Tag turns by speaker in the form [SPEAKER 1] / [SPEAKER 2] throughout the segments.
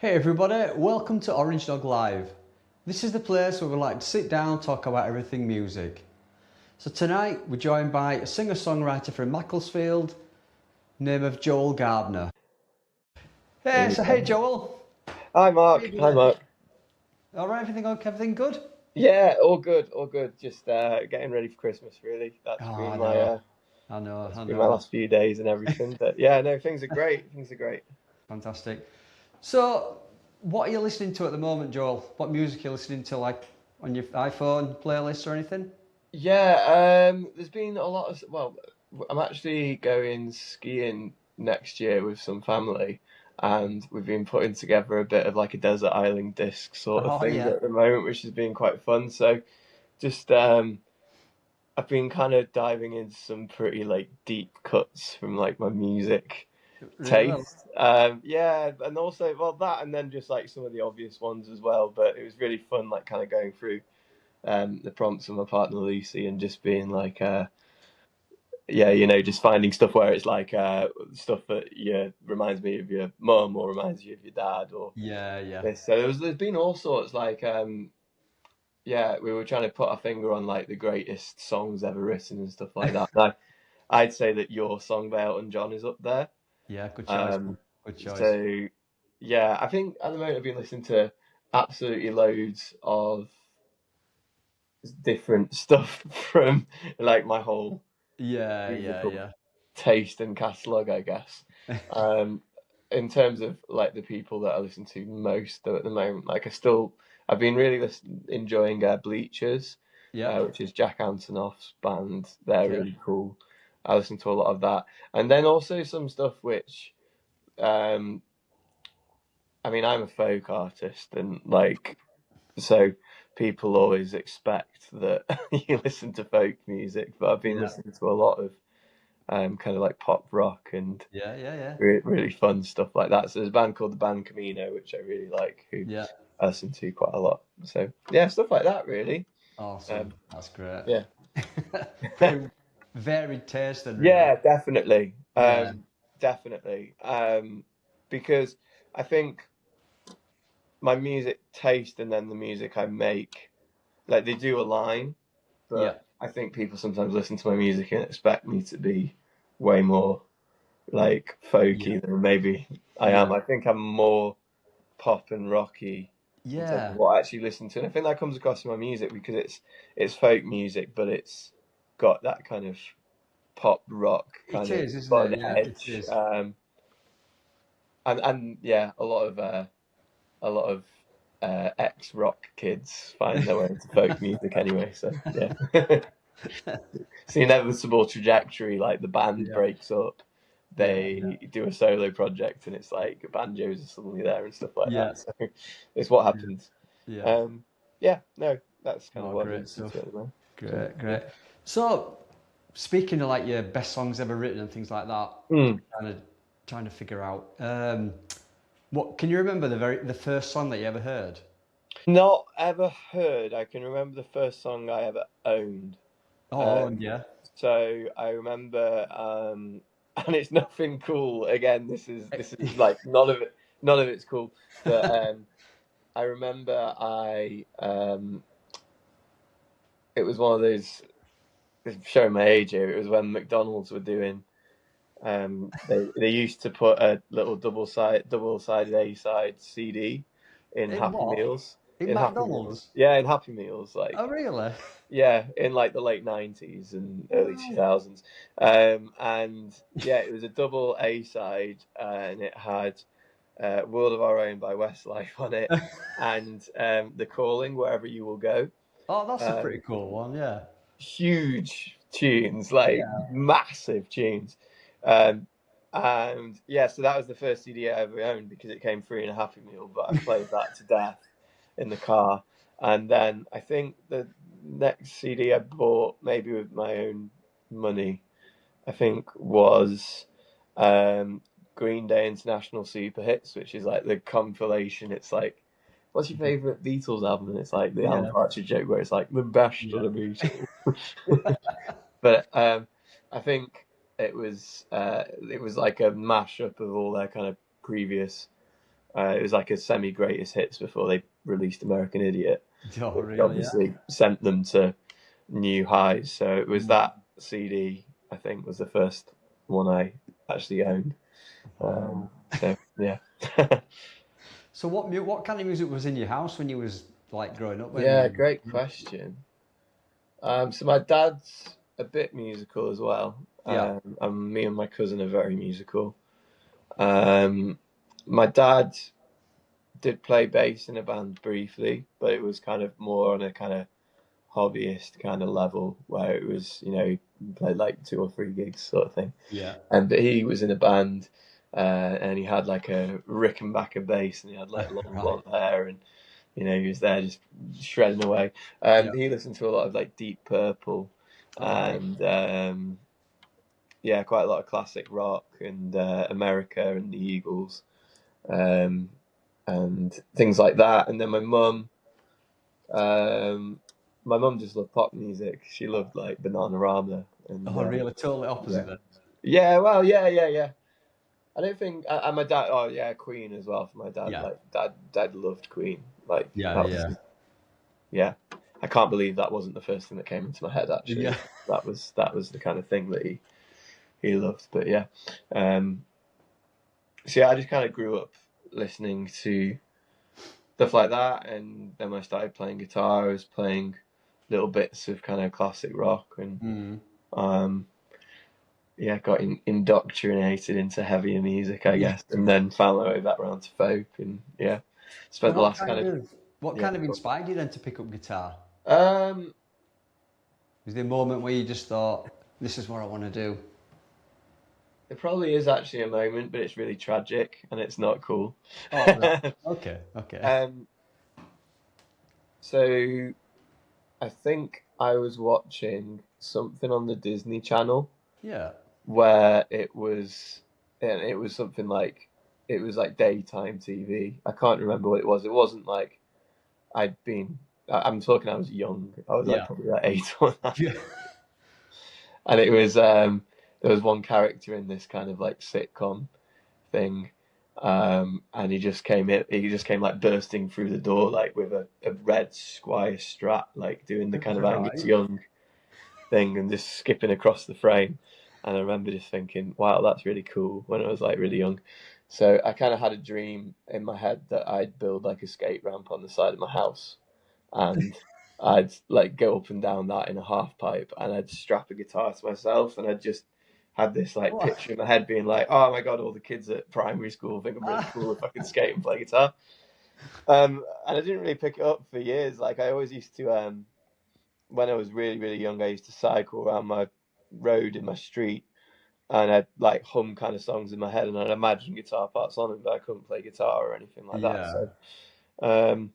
[SPEAKER 1] Hey everybody, welcome to Orange Dog Live. This is the place where we like to sit down and talk about everything music. So tonight we're joined by a singer-songwriter from Macclesfield, name of Joel Gardner. Hey Joel,
[SPEAKER 2] Hi
[SPEAKER 1] how you
[SPEAKER 2] Mark. Hi
[SPEAKER 1] doing?
[SPEAKER 2] Mark.
[SPEAKER 1] All right, everything okay? Everything good?
[SPEAKER 2] Yeah, all good, all good. Just getting ready for Christmas, really.
[SPEAKER 1] Oh,
[SPEAKER 2] That's been
[SPEAKER 1] I
[SPEAKER 2] my
[SPEAKER 1] know,
[SPEAKER 2] uh,
[SPEAKER 1] I know,
[SPEAKER 2] that's
[SPEAKER 1] I
[SPEAKER 2] been my
[SPEAKER 1] know.
[SPEAKER 2] last few days and everything. But yeah, no, things are great. Things are great.
[SPEAKER 1] Fantastic. So, what are you listening to at the moment, Joel? What music are you listening to, like on your iPhone playlist or anything?
[SPEAKER 2] Yeah, there's been a lot of I'm actually going skiing next year with some family, and we've been putting together a bit of like a desert island disc sort of
[SPEAKER 1] Oh
[SPEAKER 2] thing
[SPEAKER 1] yeah,
[SPEAKER 2] at the moment, which has been quite fun. So just I've been kind of diving into some pretty like deep cuts from like my music
[SPEAKER 1] really?
[SPEAKER 2] taste. Yeah, and also well that, and then just like some of the obvious ones as well. But it was really fun, like kind of going through the prompts of my partner Lucy and just being like, yeah, just finding stuff where it's like stuff that reminds me of your mum or reminds you of your dad or
[SPEAKER 1] Yeah, yeah,
[SPEAKER 2] this. So there's been all sorts like. Yeah, we were trying to put our finger on like the greatest songs ever written and stuff like that. And I'd say that your song by Elton John is up there.
[SPEAKER 1] yeah. Good choice, man.
[SPEAKER 2] Um,
[SPEAKER 1] Good choice.
[SPEAKER 2] so yeah, I think at the moment I've been listening to absolutely loads of different stuff from like my whole
[SPEAKER 1] Yeah, yeah,
[SPEAKER 2] musical
[SPEAKER 1] yeah.
[SPEAKER 2] taste and catalogue, I guess. Um, in terms of like the people that I listen to most though at the moment, like I've been really enjoying Bleachers,
[SPEAKER 1] Yep.
[SPEAKER 2] which is Jack Antonoff's band. They're
[SPEAKER 1] Okay.
[SPEAKER 2] really cool. I listen to a lot of that, and then also some stuff which um, I mean, I'm a folk artist, and like, so people always expect that you listen to folk music, but I've been
[SPEAKER 1] Yeah.
[SPEAKER 2] listening to a lot of kind of like pop rock and
[SPEAKER 1] Yeah, yeah, yeah.
[SPEAKER 2] really fun stuff like that. So there's a band called the Band Camino, which I really like, who
[SPEAKER 1] Yeah.
[SPEAKER 2] I listen to quite a lot. So yeah, stuff like that, really.
[SPEAKER 1] Awesome.
[SPEAKER 2] Um,
[SPEAKER 1] That's great.
[SPEAKER 2] yeah,
[SPEAKER 1] Pretty varied taste then, really.
[SPEAKER 2] yeah, definitely,
[SPEAKER 1] Yeah.
[SPEAKER 2] definitely, because I think my music taste and then the music I make, like they do align,
[SPEAKER 1] Yeah.
[SPEAKER 2] but I think people sometimes listen to my music and expect me to be way more like
[SPEAKER 1] Yeah.
[SPEAKER 2] folky than maybe I am.
[SPEAKER 1] Yeah.
[SPEAKER 2] I think I'm more pop and rocky in terms of
[SPEAKER 1] Yeah.
[SPEAKER 2] what I actually listen to. And I think that comes across in my music because it's folk music, but it's got that kind of pop rock
[SPEAKER 1] It
[SPEAKER 2] kind of
[SPEAKER 1] is, isn't
[SPEAKER 2] fun
[SPEAKER 1] it? Yeah, it
[SPEAKER 2] edge.
[SPEAKER 1] is.
[SPEAKER 2] And yeah, a lot of ex rock kids find their way into folk music anyway. So yeah, it's the inevitable trajectory. Like the band
[SPEAKER 1] Yeah.
[SPEAKER 2] breaks up,
[SPEAKER 1] Yeah. Yeah.
[SPEAKER 2] they do a solo project, and it's like banjos are suddenly there and stuff like
[SPEAKER 1] Yeah.
[SPEAKER 2] that. So it's what
[SPEAKER 1] Yeah.
[SPEAKER 2] happens.
[SPEAKER 1] Yeah.
[SPEAKER 2] Um, yeah, no, that's kind of
[SPEAKER 1] Oh,
[SPEAKER 2] what I've been
[SPEAKER 1] great
[SPEAKER 2] listening to
[SPEAKER 1] stuff.
[SPEAKER 2] at the moment. So
[SPEAKER 1] Great,
[SPEAKER 2] yeah.
[SPEAKER 1] great. So, speaking of like your best songs ever written and things like that,
[SPEAKER 2] Mm.
[SPEAKER 1] kind of trying to figure out, what can you remember the first song that you ever heard?
[SPEAKER 2] Not ever heard. I can remember the first song I ever owned.
[SPEAKER 1] Oh,
[SPEAKER 2] Um,
[SPEAKER 1] yeah.
[SPEAKER 2] so I remember, and it's nothing cool. Again, this is like none of it's cool. But I remember it was one of those. It's showing my age here. It was when McDonald's were doing. They used to put a little double sided A side CD in
[SPEAKER 1] In
[SPEAKER 2] Happy
[SPEAKER 1] what?
[SPEAKER 2] Meals.
[SPEAKER 1] In
[SPEAKER 2] In Happy Meals,
[SPEAKER 1] McDonald's?
[SPEAKER 2] yeah, in Happy Meals,
[SPEAKER 1] Oh,
[SPEAKER 2] like
[SPEAKER 1] really?
[SPEAKER 2] yeah, in like the late '90s and early
[SPEAKER 1] Right.
[SPEAKER 2] 2000s. And yeah, it was a double A side, and it had "World of Our Own" by Westlife on it, and "The Calling," Wherever You Will Go.
[SPEAKER 1] Oh, that's a pretty
[SPEAKER 2] Um,
[SPEAKER 1] cool one. Yeah.
[SPEAKER 2] Huge tunes, like
[SPEAKER 1] Yeah.
[SPEAKER 2] massive tunes. Um, and yeah, so that was the first CD I ever owned because it came free in a Happy Meal, but I played that to death in the car. And then I think the next CD I bought, maybe with my own money, I think was um, Green Day International Super Hits, which is like the compilation. It's like, what's your favorite Beatles album? And it's like the Alan
[SPEAKER 1] Yeah.
[SPEAKER 2] Partridge joke where it's like the best of
[SPEAKER 1] Yeah.
[SPEAKER 2] the Beatles. But I think it was like a mashup of all their kind of previous It was like a semi-greatest hits before they released American Idiot,
[SPEAKER 1] Oh,
[SPEAKER 2] which
[SPEAKER 1] really? Yeah.
[SPEAKER 2] obviously sent them to new highs. So it was
[SPEAKER 1] Mm.
[SPEAKER 2] that CD, I think, was the first one I actually owned.
[SPEAKER 1] Wow.
[SPEAKER 2] So yeah.
[SPEAKER 1] So what kind of music was in your house when you was like growing up?
[SPEAKER 2] Yeah,
[SPEAKER 1] When
[SPEAKER 2] great question. So my dad's a bit musical as well.
[SPEAKER 1] yeah,
[SPEAKER 2] And me and my cousin are very musical. Um, my dad did play bass in a band briefly, but it was kind of more on a kind of hobbyist kind of level where it was, he played like 2 or 3 gigs sort of thing.
[SPEAKER 1] yeah.
[SPEAKER 2] But he was in a band, and he had like a Rickenbacker bass, and he had like long
[SPEAKER 1] Right.
[SPEAKER 2] blonde hair, and he was there just shredding away.
[SPEAKER 1] Yeah.
[SPEAKER 2] He listened to a lot of like Deep Purple,
[SPEAKER 1] All right.
[SPEAKER 2] and yeah, quite a lot of classic rock and America and the Eagles, um, and things like that. And then um, my mum just loved pop music. She loved like Bananarama and
[SPEAKER 1] Oh, really? Totally opposite
[SPEAKER 2] yeah,
[SPEAKER 1] then.
[SPEAKER 2] yeah. Well, yeah. I don't think, and my dad. Oh yeah, Queen as well for my dad.
[SPEAKER 1] Yeah.
[SPEAKER 2] Like dad loved Queen. Like
[SPEAKER 1] Yeah.
[SPEAKER 2] that was,
[SPEAKER 1] Yeah.
[SPEAKER 2] yeah. I can't believe that wasn't the first thing that came into my head. Actually,
[SPEAKER 1] Yeah.
[SPEAKER 2] that was the kind of thing that he loved. But yeah, um, so yeah, I just kind of grew up listening to stuff like that, and then when I started playing guitar, I was playing little bits of kind of classic rock, and
[SPEAKER 1] Mm.
[SPEAKER 2] yeah, got indoctrinated into heavier music, I
[SPEAKER 1] Yeah.
[SPEAKER 2] guess, and then found my way back around to folk, and yeah,
[SPEAKER 1] So
[SPEAKER 2] spent the last kind of
[SPEAKER 1] what
[SPEAKER 2] yeah.
[SPEAKER 1] kind of inspired you then to pick up guitar?
[SPEAKER 2] Um,
[SPEAKER 1] Was there a moment where you just thought, this is what I want to do?
[SPEAKER 2] it probably is actually a moment, but it's really tragic and it's not cool.
[SPEAKER 1] Oh, right. Okay. Okay.
[SPEAKER 2] um, so I think I was watching something on the Disney Channel
[SPEAKER 1] Yeah.
[SPEAKER 2] where it was something like it was like daytime TV. I can't remember what it was. It wasn't like I'd been. I'm talking. I was young. I was like
[SPEAKER 1] Yeah.
[SPEAKER 2] probably like 8 or 9,
[SPEAKER 1] Yeah.
[SPEAKER 2] and it was there was one character in this kind of like sitcom thing, and he just came in. He just came like bursting through the door like with a red Squire Strat, like doing the kind of Angus
[SPEAKER 1] Right.
[SPEAKER 2] Young thing and just skipping across the frame. And I remember just thinking, wow, that's really cool when I was like really young. So I kind of had a dream in my head that I'd build like a skate ramp on the side of my house, and I'd like go up and down that in a half pipe, and I'd strap a guitar to myself, and I'd just had this like
[SPEAKER 1] What?
[SPEAKER 2] picture in my head being like, oh my god, all the kids at primary school think I'm really cool if I can skate and play guitar. And I didn't really pick it up for years. Like I always used to, when I was really really young, I used to cycle around my road in my street, and I'd like hum kind of songs in my head, and I'd imagine guitar parts on them, but I couldn't play guitar or anything like that.
[SPEAKER 1] Yeah.
[SPEAKER 2] So,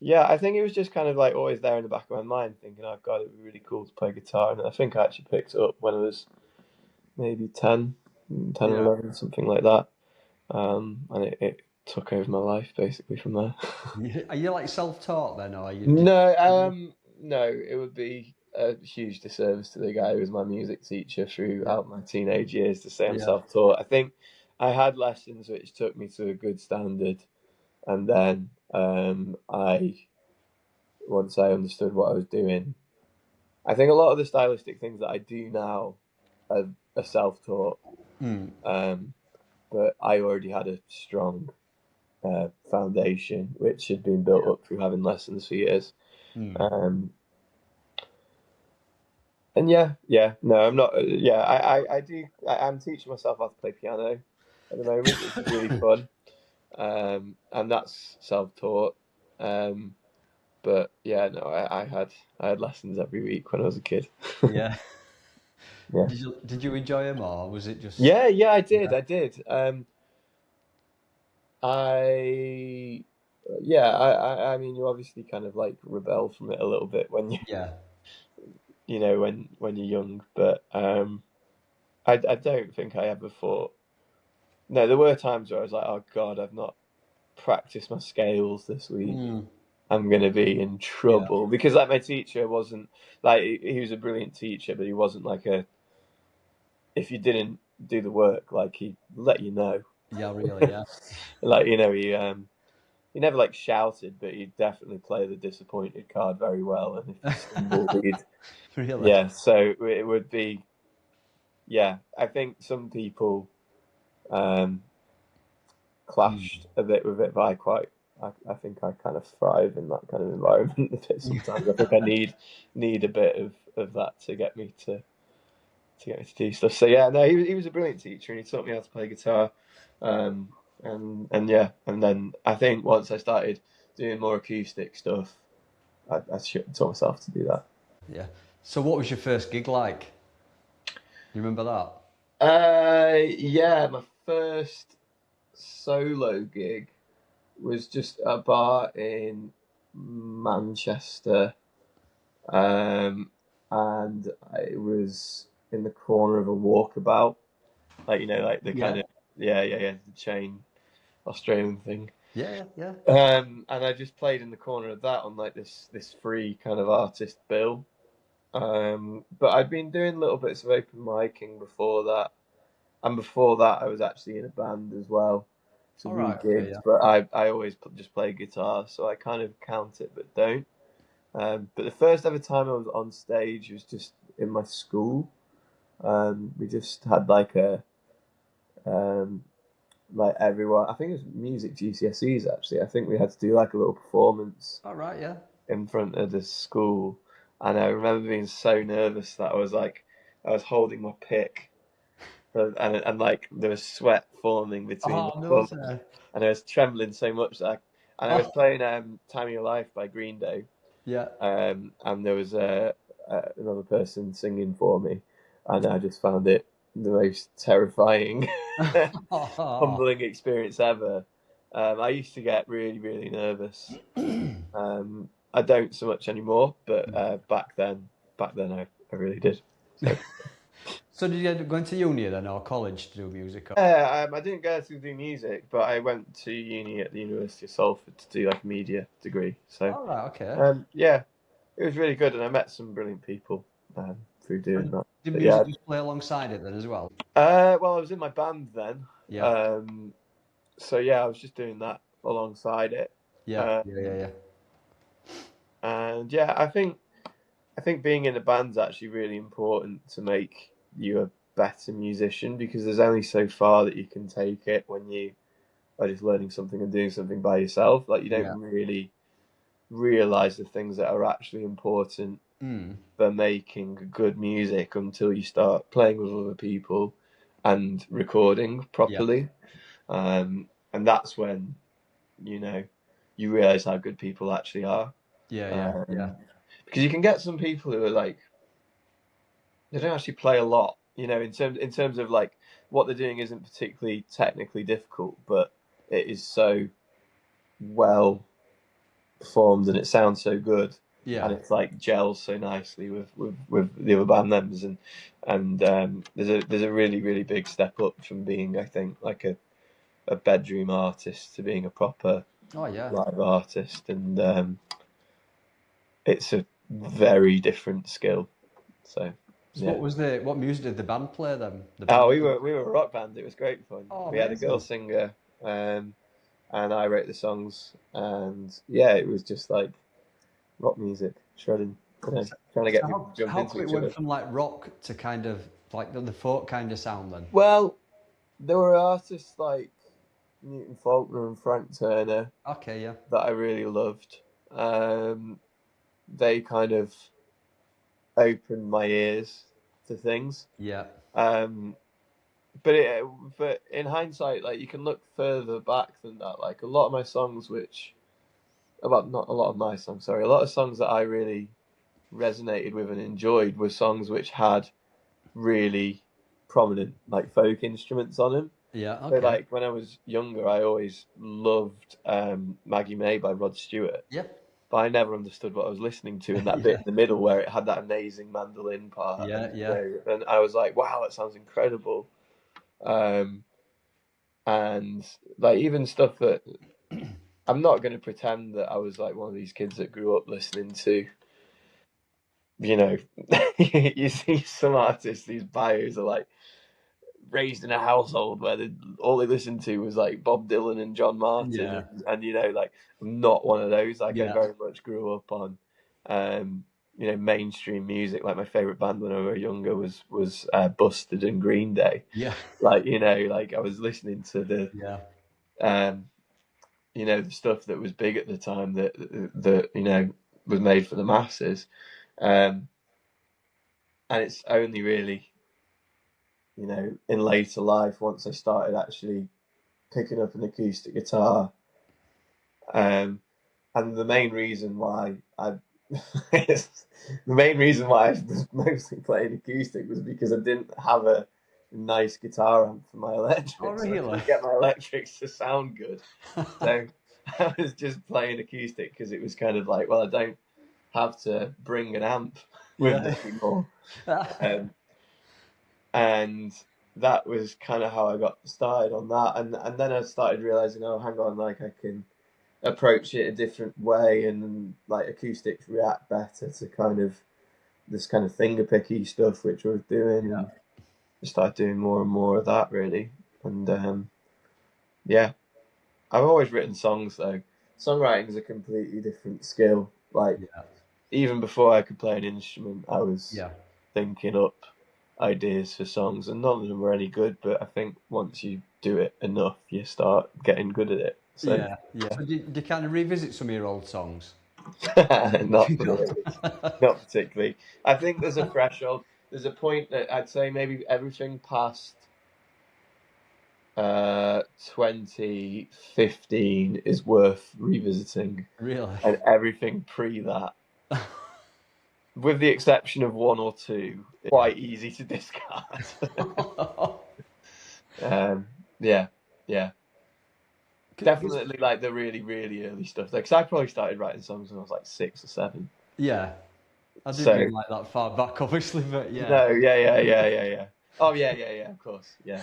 [SPEAKER 2] yeah, I think it was just kind of like always there in the back of my mind, thinking, "Oh God, it'd be really cool to play guitar." And I think I actually picked it up when I was maybe 10 or
[SPEAKER 1] Yeah.
[SPEAKER 2] 11, something like that, and it took over my life basically from there.
[SPEAKER 1] Are you like self-taught then, or are you just?
[SPEAKER 2] No, no, it would be a huge disservice to the guy who was my music teacher
[SPEAKER 1] Yeah.
[SPEAKER 2] throughout my teenage years to say I'm
[SPEAKER 1] Yeah.
[SPEAKER 2] self-taught. I think I had lessons which took me to a good standard, and then once I understood what I was doing, I think a lot of the stylistic things that I do now are self-taught,
[SPEAKER 1] Hmm.
[SPEAKER 2] but I already had a strong foundation which had been built
[SPEAKER 1] Yeah.
[SPEAKER 2] up through having lessons for years.
[SPEAKER 1] Hmm.
[SPEAKER 2] Um, And no, I'm not. Yeah, I do. I'm teaching myself how to play piano at the moment, which is really fun, and that's self-taught. But yeah, no, I had lessons every week when I was a kid.
[SPEAKER 1] Yeah.
[SPEAKER 2] Yeah,
[SPEAKER 1] Did you enjoy them, or was it just?
[SPEAKER 2] yeah, I did,
[SPEAKER 1] Yeah.
[SPEAKER 2] I did. I yeah, I mean, you obviously kind of like rebel from it a little bit when
[SPEAKER 1] Yeah.
[SPEAKER 2] when you're young, but I don't think I ever thought. No, there were times where I was like, "Oh God, I've not practiced my scales this week.
[SPEAKER 1] Hmm.
[SPEAKER 2] I'm gonna be in
[SPEAKER 1] Yeah.
[SPEAKER 2] trouble." Because like my teacher wasn't like he was a brilliant teacher, but he wasn't like a if you didn't do the work, like he'd let you know.
[SPEAKER 1] Yeah, really, yeah.
[SPEAKER 2] Like, he never like shouted, but he'd definitely play the disappointed card very well. And if you stumbled, he'd
[SPEAKER 1] Really?
[SPEAKER 2] yeah. So it would be yeah. I think some people um, clashed a bit with it, but I think I kind of thrive in that kind of environment a bit sometimes. I think I need a bit of that to get me to do stuff. So yeah, no, he was a brilliant teacher, and he taught me how to play guitar. Um, and yeah, and then I think once I started doing more acoustic stuff, I taught myself to do that.
[SPEAKER 1] Yeah. So what was your first gig like? You remember that?
[SPEAKER 2] Yeah, my first solo gig was just a bar in Manchester, and it was in the corner of a walkabout, like like the kind
[SPEAKER 1] Yeah.
[SPEAKER 2] of yeah, the chain Australian thing.
[SPEAKER 1] Yeah, yeah.
[SPEAKER 2] And I just played in the corner of that on like this free kind of artist bill. But I'd been doing little bits of open micing before that, and before that I was actually in a band as well. So
[SPEAKER 1] All
[SPEAKER 2] we
[SPEAKER 1] right, okay,
[SPEAKER 2] gigged,
[SPEAKER 1] yeah.
[SPEAKER 2] but I always just play guitar, so I kind of count it but don't. But the first ever time I was on stage was just in my school. We just had um, like everyone. I think it was music GCSEs actually. I think we had to do like a little performance
[SPEAKER 1] All right, yeah.
[SPEAKER 2] in front of the school, and I remember being so nervous that I was holding my pick, and like there was sweat forming between
[SPEAKER 1] Oh,
[SPEAKER 2] my
[SPEAKER 1] no,
[SPEAKER 2] thumbs,
[SPEAKER 1] sir.
[SPEAKER 2] and I was trembling so much and I was
[SPEAKER 1] Oh,
[SPEAKER 2] playing "Time of Your Life" by Green Day,
[SPEAKER 1] yeah.
[SPEAKER 2] and there was another person singing for me, and I just found it the most terrifying, humbling experience ever. I used to get really, really nervous. I don't so much anymore, but back then I really did. So
[SPEAKER 1] So did you end up going to uni then, or college to do music? Or...
[SPEAKER 2] yeah, I didn't go to do music, but I went to uni at the University of Salford to do like a media degree. So
[SPEAKER 1] All right, okay.
[SPEAKER 2] yeah, it was really good, and I met some brilliant people through doing
[SPEAKER 1] And
[SPEAKER 2] that.
[SPEAKER 1] did
[SPEAKER 2] But yeah,
[SPEAKER 1] music just play alongside it then as well?
[SPEAKER 2] well, I was in my band then,
[SPEAKER 1] Yeah,
[SPEAKER 2] so yeah, I was just doing that alongside it,
[SPEAKER 1] yeah, yeah, yeah,
[SPEAKER 2] um,
[SPEAKER 1] yeah.
[SPEAKER 2] and yeah, I think being in a band's actually really important to make you a better musician because there's only so far that you can take it when you are just learning something and doing something by yourself. Like you don't
[SPEAKER 1] Yeah.
[SPEAKER 2] really realize the things that are actually important
[SPEAKER 1] Mm.
[SPEAKER 2] for making good music until you start playing with other people and recording
[SPEAKER 1] Yeah,
[SPEAKER 2] properly. And that's when you know you realize how good people actually are.
[SPEAKER 1] yeah, yeah, yeah,
[SPEAKER 2] Um, because you can get some people who are like they don't actually play a lot, in terms of like what they're doing isn't particularly technically difficult, but it is so well performed and it sounds so good, and
[SPEAKER 1] yeah,
[SPEAKER 2] it's like gels so nicely with the other band members, and there's a really really big step up from being I think like a bedroom artist to being a proper
[SPEAKER 1] oh yeah.
[SPEAKER 2] live artist, and it's a very different skill. So
[SPEAKER 1] So
[SPEAKER 2] yeah.
[SPEAKER 1] what music did the band play then? The
[SPEAKER 2] Oh,
[SPEAKER 1] band.
[SPEAKER 2] we were a rock band. It was great fun.
[SPEAKER 1] Oh,
[SPEAKER 2] We had a girl
[SPEAKER 1] amazing.
[SPEAKER 2] singer, um, and I wrote the songs. And yeah, it was just like rock music, shredding, trying to get
[SPEAKER 1] So
[SPEAKER 2] people to jump
[SPEAKER 1] how
[SPEAKER 2] into
[SPEAKER 1] come it
[SPEAKER 2] each
[SPEAKER 1] went
[SPEAKER 2] other.
[SPEAKER 1] from like rock to kind of like the folk kind of sound then?
[SPEAKER 2] Well, there were artists like Newton Faulkner and Frank Turner
[SPEAKER 1] Okay, yeah,
[SPEAKER 2] that I really loved. They kind of opened my ears to things.
[SPEAKER 1] yeah,
[SPEAKER 2] Um, but in hindsight, like you can look further back than that. Like a lot of my songs, well, not a lot of my songs, sorry, a lot of songs that I really resonated with and enjoyed were songs which had really prominent like folk instruments on them.
[SPEAKER 1] yeah.
[SPEAKER 2] So
[SPEAKER 1] Okay,
[SPEAKER 2] like when I was younger, I always loved Maggie May by Rod Stewart,
[SPEAKER 1] yeah,
[SPEAKER 2] but I never understood what I was listening to in that bit
[SPEAKER 1] yeah,
[SPEAKER 2] in the middle where it had that amazing mandolin part,
[SPEAKER 1] yeah,
[SPEAKER 2] and
[SPEAKER 1] yeah,
[SPEAKER 2] and I was like, wow, that sounds incredible. Um, and like even stuff that I'm not going to pretend that I was like one of these kids that grew up listening to, you know, you see some artists, these bios are like raised in a household where all they listened to was like Bob Dylan and John Martin, and you know, like I'm not one of those. Like I very much grew up on, you know, mainstream music. Like my favorite band when I was younger was Busted and Green Day.
[SPEAKER 1] Yeah.
[SPEAKER 2] Like, you know, like I was listening to the you know, the stuff that was big at the time that you know was made for the masses, and it's only really, you know, in later life, once I started actually picking up an acoustic guitar, and the main reason why the main reason why I was mostly playing acoustic was because I didn't have a nice guitar amp for my electrics.
[SPEAKER 1] Oh, really?
[SPEAKER 2] I couldn't get my electrics to sound good, so I was just playing acoustic because it was kind of like, well, I don't have to bring an amp with me anymore. And that was kind of how I got started on that. And then I started realizing, oh, hang on, like I can approach it a different way, and like acoustics react better to kind of this kind of fingerpicky stuff, which I was doing, and I started doing more and more of that, really. And yeah, I've always written songs though. Songwriting is a completely different skill. Like even before I could play an instrument, I was thinking up ideas for songs, and none of them were any good. But I think once you do it enough, you start getting good at it. So,
[SPEAKER 1] So do you kind of revisit some of your old songs?
[SPEAKER 2] not really, not particularly. I think there's a threshold. There's a point that I'd say maybe everything past 2015 is worth revisiting.
[SPEAKER 1] Really?
[SPEAKER 2] And everything pre that, with the exception of one or two, quite easy to discard. Yeah. Definitely like the really, really early stuff. Because I probably started writing songs when I was like 6 or 7.
[SPEAKER 1] Yeah. I didn't mean like that far back, obviously, but yeah.
[SPEAKER 2] No, yeah. Oh, yeah, of course, yeah.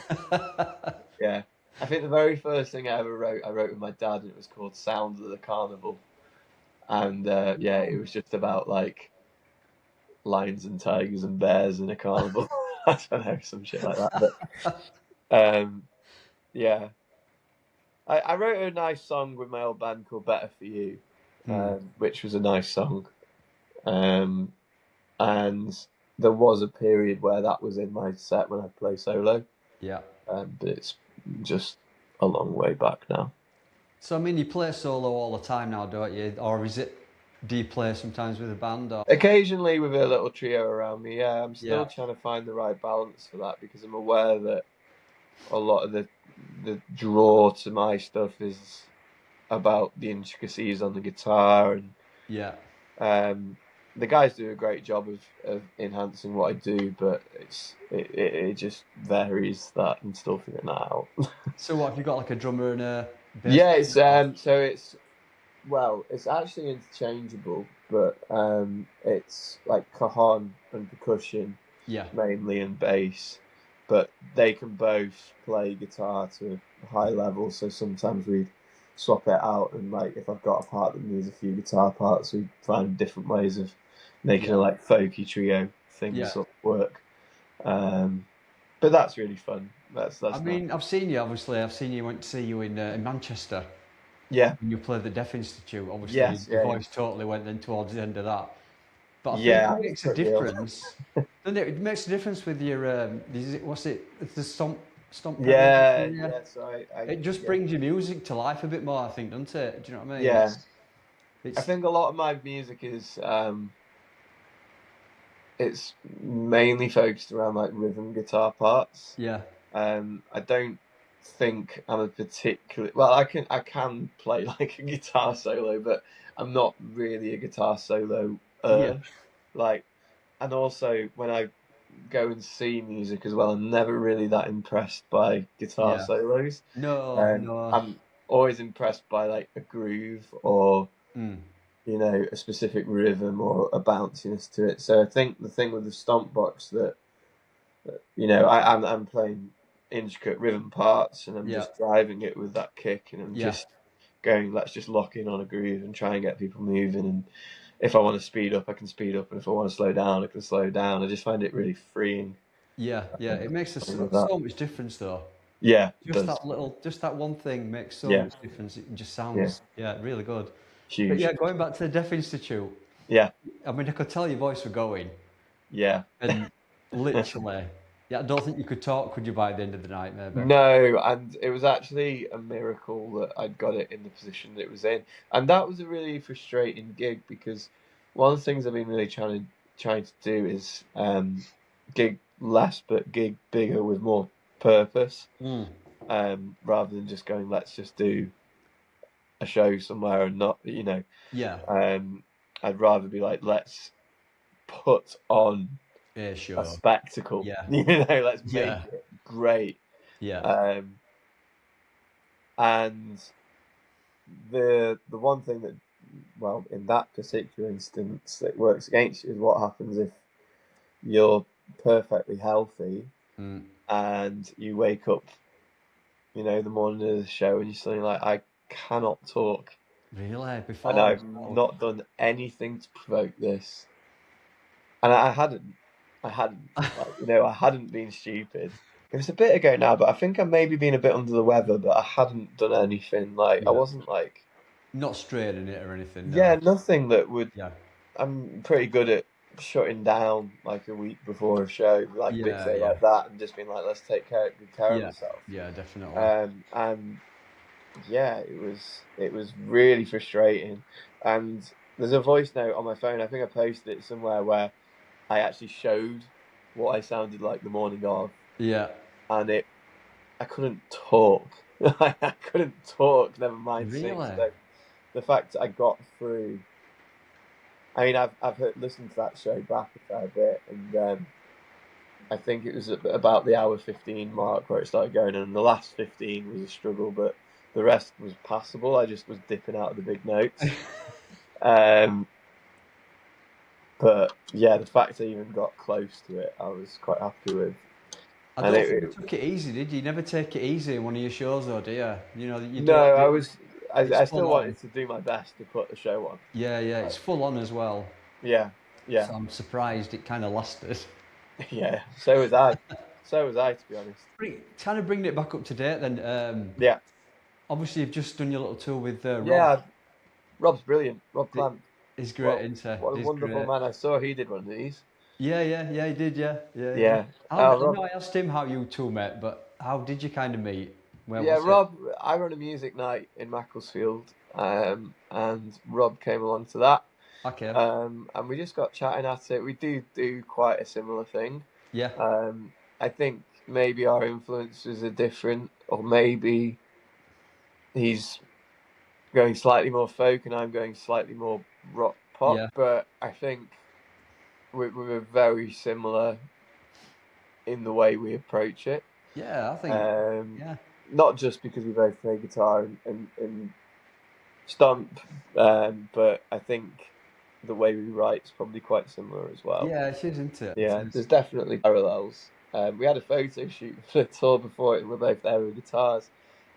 [SPEAKER 2] Yeah. I think the very first thing I ever wrote, I wrote with my dad, and it was called Sounds of the Carnival. And it was just about like lions and tigers and bears in a carnival. I don't know, some shit like that. But yeah. I wrote a nice song with my old band called Better For You, which was a nice song. And there was a period where that was in my set when I play solo.
[SPEAKER 1] Yeah.
[SPEAKER 2] But it's just a long way back now.
[SPEAKER 1] So, I mean, you play solo all the time now, don't you? Or do you play sometimes with a band? Or?
[SPEAKER 2] Occasionally with a little trio around me, yeah. I'm still trying to find the right balance for that, because I'm aware that a lot of the draw to my stuff is about the intricacies on the guitar, and the guys do a great job of enhancing what I do, but it just varies. That I'm still figuring that out.
[SPEAKER 1] So what, have you got like a drummer and a bass?
[SPEAKER 2] Yeah, it's it's actually interchangeable, but it's like cajon and percussion mainly, and bass. But they can both play guitar to a high level, so sometimes we swap it out, and like if I've got a part that needs a few guitar parts, we find different ways of making a like folky trio thing sort of work. But that's really fun. That's
[SPEAKER 1] I mean, I've seen you went to see you in Manchester.
[SPEAKER 2] Yeah.
[SPEAKER 1] When you played the Deaf Institute, obviously your voice totally went then towards the end of that. But I think it makes a difference. Doesn't it? It makes a difference with your it's the stomp.
[SPEAKER 2] Yeah. So
[SPEAKER 1] it just brings your music to life a bit more, I think, doesn't it? Do you know what I mean?
[SPEAKER 2] Yeah. I think a lot of my music is it's mainly focused around like rhythm guitar parts.
[SPEAKER 1] Yeah.
[SPEAKER 2] I don't think I'm a particular. Well, I can play like a guitar solo, but I'm not really a guitar solo. Like, and also when I go and see music as well, I'm never really that impressed by guitar solos.
[SPEAKER 1] No.
[SPEAKER 2] I'm always impressed by like a groove, or you know, a specific rhythm or a bounciness to it. So I think the thing with the stomp box that you know, I'm playing intricate rhythm parts, and I'm just driving it with that kick, and I'm just going, let's just lock in on a groove and try and get people moving. And if I want to speed up, I can speed up, and if I want to slow down, I can slow down. I just find it really freeing.
[SPEAKER 1] Yeah, yeah. It makes
[SPEAKER 2] something
[SPEAKER 1] so,
[SPEAKER 2] like that.
[SPEAKER 1] so much difference though.
[SPEAKER 2] Yeah, it
[SPEAKER 1] Just
[SPEAKER 2] does.
[SPEAKER 1] that little, just that one thing makes so
[SPEAKER 2] Yeah,
[SPEAKER 1] much difference. It just
[SPEAKER 2] yeah,
[SPEAKER 1] sounds, yeah, really good. But
[SPEAKER 2] huge.
[SPEAKER 1] yeah, going back to the Deaf Institute,
[SPEAKER 2] Yeah,
[SPEAKER 1] I mean, I could tell your voice were going,
[SPEAKER 2] yeah.
[SPEAKER 1] and literally, yeah, I don't think you could talk, could you, by the end of the night, maybe?
[SPEAKER 2] No, and it was actually a miracle that I'd got it in the position that it was in, and that was a really frustrating gig because one of the things I've been really trying to do is gig less but gig bigger with more purpose,
[SPEAKER 1] Mm.
[SPEAKER 2] rather than just going let's just do a show somewhere and not
[SPEAKER 1] Yeah,
[SPEAKER 2] I'd rather be like let's put on
[SPEAKER 1] yeah,
[SPEAKER 2] a
[SPEAKER 1] sure.
[SPEAKER 2] spectacle,
[SPEAKER 1] Yeah,
[SPEAKER 2] let's make
[SPEAKER 1] yeah,
[SPEAKER 2] it great.
[SPEAKER 1] yeah,
[SPEAKER 2] Um, and the one thing that, well, in that particular instance, that works against you is what happens if you're perfectly healthy
[SPEAKER 1] mm.
[SPEAKER 2] and you wake up, the morning of the show and you're suddenly like, I cannot talk,
[SPEAKER 1] Really?
[SPEAKER 2] and
[SPEAKER 1] Before?
[SPEAKER 2] I've not done anything to provoke this, and I hadn't, I hadn't been stupid. It was a bit ago now, but I think I maybe been a bit under the weather, but I hadn't done anything. Like I
[SPEAKER 1] Yeah.
[SPEAKER 2] wasn't like,
[SPEAKER 1] Not straining it or anything,
[SPEAKER 2] yeah,
[SPEAKER 1] no.
[SPEAKER 2] nothing that would.
[SPEAKER 1] Yeah,
[SPEAKER 2] I'm pretty good at shutting down like a week before a show, like a big
[SPEAKER 1] yeah,
[SPEAKER 2] show
[SPEAKER 1] yeah,
[SPEAKER 2] like that, and just being like, let's take good care of
[SPEAKER 1] yeah,
[SPEAKER 2] myself.
[SPEAKER 1] yeah, definitely.
[SPEAKER 2] And yeah, it was really frustrating. And there's a voice note on my phone. I think I posted it somewhere where I actually showed what I sounded like the morning of,
[SPEAKER 1] Yeah.
[SPEAKER 2] and I couldn't talk. I couldn't talk. Never mind sing.
[SPEAKER 1] Really?
[SPEAKER 2] So the fact that I got through. I mean, I've listened to that show back a fair bit, and I think it was about the hour 15 mark where it started going, and the last 15 was a struggle, but the rest was passable. I just was dipping out of the big notes. Um, but yeah, the fact I even got close to it, I was quite happy with.
[SPEAKER 1] I
[SPEAKER 2] And
[SPEAKER 1] don't think you took it easy, did you? You never take it easy in one of your shows, though, do you? You know, you
[SPEAKER 2] no,
[SPEAKER 1] do it, it's
[SPEAKER 2] I still
[SPEAKER 1] full on.
[SPEAKER 2] wanted to do my best to put the show on.
[SPEAKER 1] Yeah, yeah, it's full on as well.
[SPEAKER 2] Yeah, yeah,
[SPEAKER 1] So I'm surprised it kind of lasted.
[SPEAKER 2] yeah. So was I. So was I, to be honest.
[SPEAKER 1] Kind of bringing it back up to date then.
[SPEAKER 2] Yeah,
[SPEAKER 1] Obviously, you've just done your little tour with Rob.
[SPEAKER 2] yeah. Rob's brilliant. Rob Clamp.
[SPEAKER 1] He's great,
[SPEAKER 2] Well,
[SPEAKER 1] isn't he?
[SPEAKER 2] what a
[SPEAKER 1] He's
[SPEAKER 2] wonderful
[SPEAKER 1] great.
[SPEAKER 2] man. I saw he did one of these.
[SPEAKER 1] Yeah, yeah, yeah, he did, yeah. Yeah, he did.
[SPEAKER 2] Yeah.
[SPEAKER 1] I
[SPEAKER 2] Rob.
[SPEAKER 1] know I asked him how you two met, but how did you kind of meet? Where
[SPEAKER 2] Yeah,
[SPEAKER 1] was it?
[SPEAKER 2] Rob. I run a music night in Macclesfield, and Rob came along to that,
[SPEAKER 1] Okay.
[SPEAKER 2] and we just got chatting at it. We do quite a similar thing.
[SPEAKER 1] Yeah.
[SPEAKER 2] I think maybe our influences are different, or maybe he's going slightly more folk and I'm going slightly more rock pop.
[SPEAKER 1] Yeah.
[SPEAKER 2] But I think we're very similar in the way we approach it.
[SPEAKER 1] Yeah, I think. Yeah.
[SPEAKER 2] Not just because we both play guitar and stomp, but I think the way we write is probably quite similar as well.
[SPEAKER 1] Yeah, it is, isn't it?
[SPEAKER 2] Yeah,
[SPEAKER 1] It is.
[SPEAKER 2] there's definitely parallels. We had a photo shoot for the tour before it, and we're both there with guitars,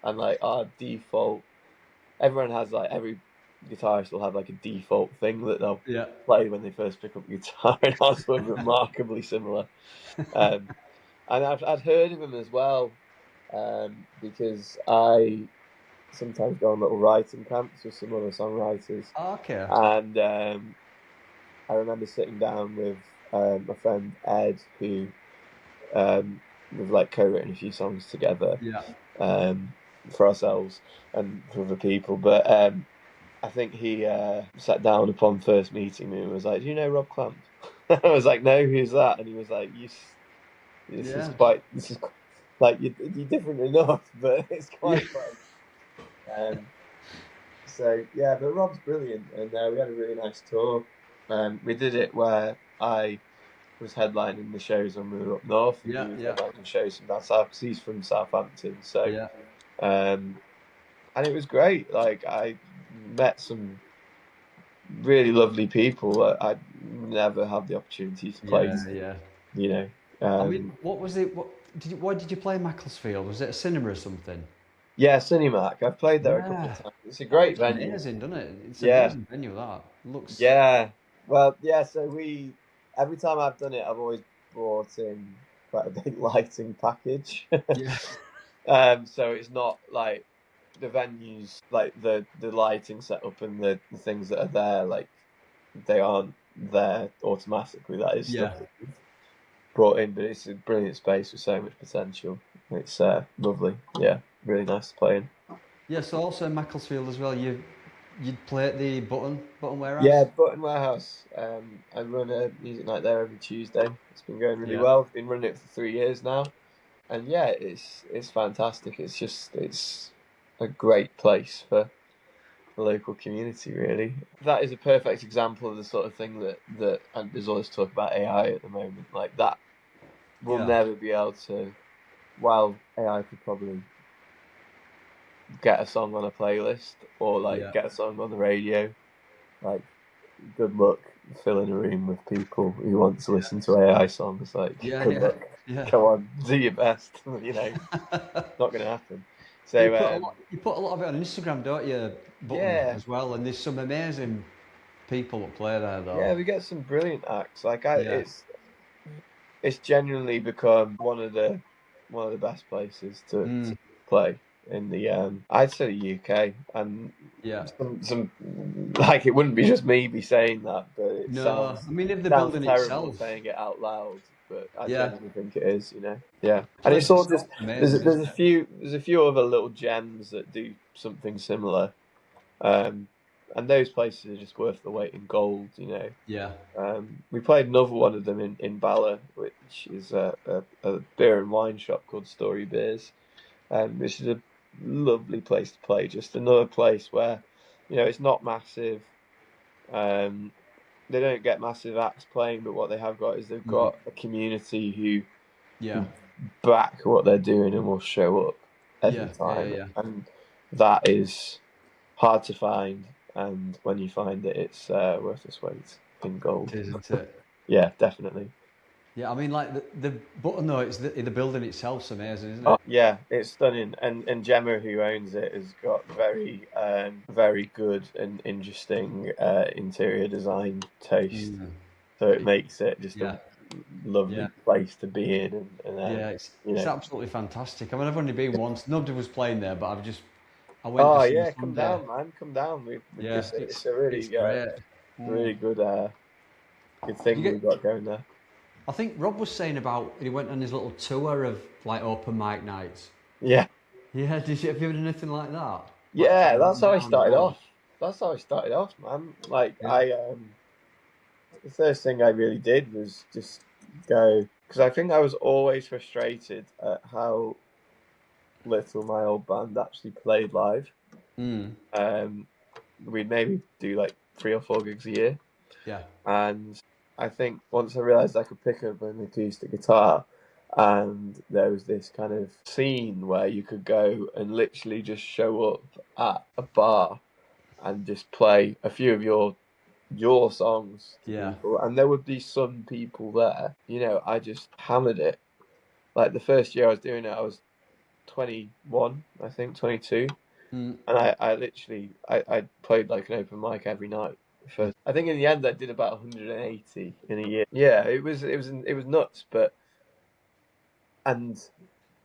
[SPEAKER 2] and like our default, everyone has like every guitarist will have like a default thing that they'll
[SPEAKER 1] Yeah.
[SPEAKER 2] play when they first pick up a guitar, and ours were remarkably similar. And I'd heard of him as well, because I sometimes go on little writing camps with some other songwriters,
[SPEAKER 1] Okay.
[SPEAKER 2] and I remember sitting down with my friend Ed, who we've like co-written a few songs together,
[SPEAKER 1] Yeah.
[SPEAKER 2] for ourselves and for other people. But I think he sat down upon first meeting me and was like, "Do you know Rob Clamp?" I was like, "No, who's that?" And he was like, "This is like you're different enough, but it's quite fun." So yeah, but Rob's brilliant, and we had a really nice tour. We did it where I was headlining the shows when we were up north, and
[SPEAKER 1] Yeah,
[SPEAKER 2] he was
[SPEAKER 1] yeah.
[SPEAKER 2] headlining shows from down south because he's from Southampton. So,
[SPEAKER 1] Yeah.
[SPEAKER 2] and it was great. Like I met some really lovely people that I'd never had the opportunity to play
[SPEAKER 1] Yeah,
[SPEAKER 2] to.
[SPEAKER 1] yeah.
[SPEAKER 2] You know,
[SPEAKER 1] I mean, what was it? Why did you play Macclesfield? Was it a cinema or something?
[SPEAKER 2] yeah, Cinemac. I've played there a couple
[SPEAKER 1] Yeah.
[SPEAKER 2] of times. It's a
[SPEAKER 1] That
[SPEAKER 2] great
[SPEAKER 1] looks
[SPEAKER 2] venue.
[SPEAKER 1] amazing, doesn't it? It's an
[SPEAKER 2] Yeah,
[SPEAKER 1] amazing venue, that. Looks.
[SPEAKER 2] yeah. Well, yeah. So every time I've done it, I've always brought in quite a big lighting package.
[SPEAKER 1] Yeah.
[SPEAKER 2] So it's not like the venues, like the lighting setup and the things that are there, like they aren't there automatically. That is stuff
[SPEAKER 1] Yeah.
[SPEAKER 2] that we've brought in, but it's a brilliant space with so much potential. It's lovely. Yeah, really nice to play in.
[SPEAKER 1] Yeah, so also in Macclesfield as well, you'd play at the Button
[SPEAKER 2] Yeah,
[SPEAKER 1] Warehouse?
[SPEAKER 2] Button Warehouse. I run a music night there every Tuesday. It's been going really
[SPEAKER 1] Yeah.
[SPEAKER 2] well. I've been running it for 3 years now, and yeah, it's fantastic. It's a great place for the local community. Really, that is a perfect example of the sort of thing that and there's all this talk about AI at the moment. Like that, we'll
[SPEAKER 1] Yeah.
[SPEAKER 2] never be able to. While AI could probably get a song on a playlist or like
[SPEAKER 1] Yeah.
[SPEAKER 2] get a song on the radio, like good luck filling a room with people who want to listen to AI songs. Like,
[SPEAKER 1] Yeah,
[SPEAKER 2] good
[SPEAKER 1] yeah,
[SPEAKER 2] luck.
[SPEAKER 1] yeah.
[SPEAKER 2] Come on, do your best. Not going to happen.
[SPEAKER 1] You
[SPEAKER 2] So,
[SPEAKER 1] put a lot of it on Instagram, don't you, Button
[SPEAKER 2] yeah,
[SPEAKER 1] as well? And there's some amazing people that play there,
[SPEAKER 2] yeah,
[SPEAKER 1] though.
[SPEAKER 2] we get some brilliant acts.
[SPEAKER 1] Yeah.
[SPEAKER 2] It's genuinely become one of the best places to
[SPEAKER 1] Mm,
[SPEAKER 2] play in the I'd say the UK, and
[SPEAKER 1] yeah.
[SPEAKER 2] some like it wouldn't be just me be saying that, but it
[SPEAKER 1] No, I mean, if the
[SPEAKER 2] sounds
[SPEAKER 1] building
[SPEAKER 2] terrible
[SPEAKER 1] itself,
[SPEAKER 2] saying it out loud, but I
[SPEAKER 1] yeah,
[SPEAKER 2] genuinely think it is, yeah. And it's
[SPEAKER 1] place
[SPEAKER 2] all just
[SPEAKER 1] itself is amazing,
[SPEAKER 2] there's
[SPEAKER 1] isn't
[SPEAKER 2] a
[SPEAKER 1] it?
[SPEAKER 2] few other little gems that do something similar, um, and those places are just worth the weight in gold.
[SPEAKER 1] Yeah.
[SPEAKER 2] We played another one of them in Bala, which is a beer and wine shop called Story Beers, which is a lovely place to play. Just another place where, it's not massive. Um, they don't get massive acts playing, but what they have got is they've
[SPEAKER 1] Mm,
[SPEAKER 2] got a community who
[SPEAKER 1] yeah.
[SPEAKER 2] back what they're doing and will show up every
[SPEAKER 1] Yeah. Yeah. Yeah.
[SPEAKER 2] time,
[SPEAKER 1] Yeah.
[SPEAKER 2] and that is hard to find. And when you find it, it's worth its weight in
[SPEAKER 1] It
[SPEAKER 2] gold.
[SPEAKER 1] is, isn't it?
[SPEAKER 2] Yeah, definitely.
[SPEAKER 1] Yeah. I mean, like the Button though, it's the building itself's amazing, isn't
[SPEAKER 2] Oh,
[SPEAKER 1] it?
[SPEAKER 2] yeah, it's stunning, and Gemma, who owns it, has got very good and interesting interior design taste.
[SPEAKER 1] Mm.
[SPEAKER 2] So it makes it just a
[SPEAKER 1] Yeah. Yeah.
[SPEAKER 2] lovely place to be in, and
[SPEAKER 1] Yeah,
[SPEAKER 2] you
[SPEAKER 1] it's
[SPEAKER 2] know.
[SPEAKER 1] absolutely fantastic. I mean, I've only been once. Nobody was playing there, but I went to
[SPEAKER 2] Oh
[SPEAKER 1] see
[SPEAKER 2] yeah, come
[SPEAKER 1] Sunday.
[SPEAKER 2] down, man, come down.
[SPEAKER 1] Yeah,
[SPEAKER 2] It's a
[SPEAKER 1] it's great. Mm.
[SPEAKER 2] really good
[SPEAKER 1] You
[SPEAKER 2] thing
[SPEAKER 1] get.
[SPEAKER 2] we've got going there.
[SPEAKER 1] I think Rob was saying about he went on his little tour of like open mic nights.
[SPEAKER 2] Yeah,
[SPEAKER 1] Yeah, have you had anything like that? Like
[SPEAKER 2] yeah,
[SPEAKER 1] traveling
[SPEAKER 2] that's how I
[SPEAKER 1] down as
[SPEAKER 2] started
[SPEAKER 1] well.
[SPEAKER 2] off. That's how I started off, man. Like
[SPEAKER 1] Yeah.
[SPEAKER 2] the first thing I really did was just go, because I think I was always frustrated at how little my old band actually played live.
[SPEAKER 1] Mm.
[SPEAKER 2] Um, we'd maybe do like 3 or 4 gigs a year,
[SPEAKER 1] Yeah.
[SPEAKER 2] and I think once I realised I could pick up an acoustic guitar, and there was this kind of scene where you could go and literally just show up at a bar and just play a few of your songs to
[SPEAKER 1] Yeah.
[SPEAKER 2] people, and there would be some people there. I just hammered it. Like the first year I was doing it, I was 21, I think 22,
[SPEAKER 1] Mm.
[SPEAKER 2] and I literally I played like an open mic every night. First, I think in the end I did about 180 in a year. Yeah, it was nuts, and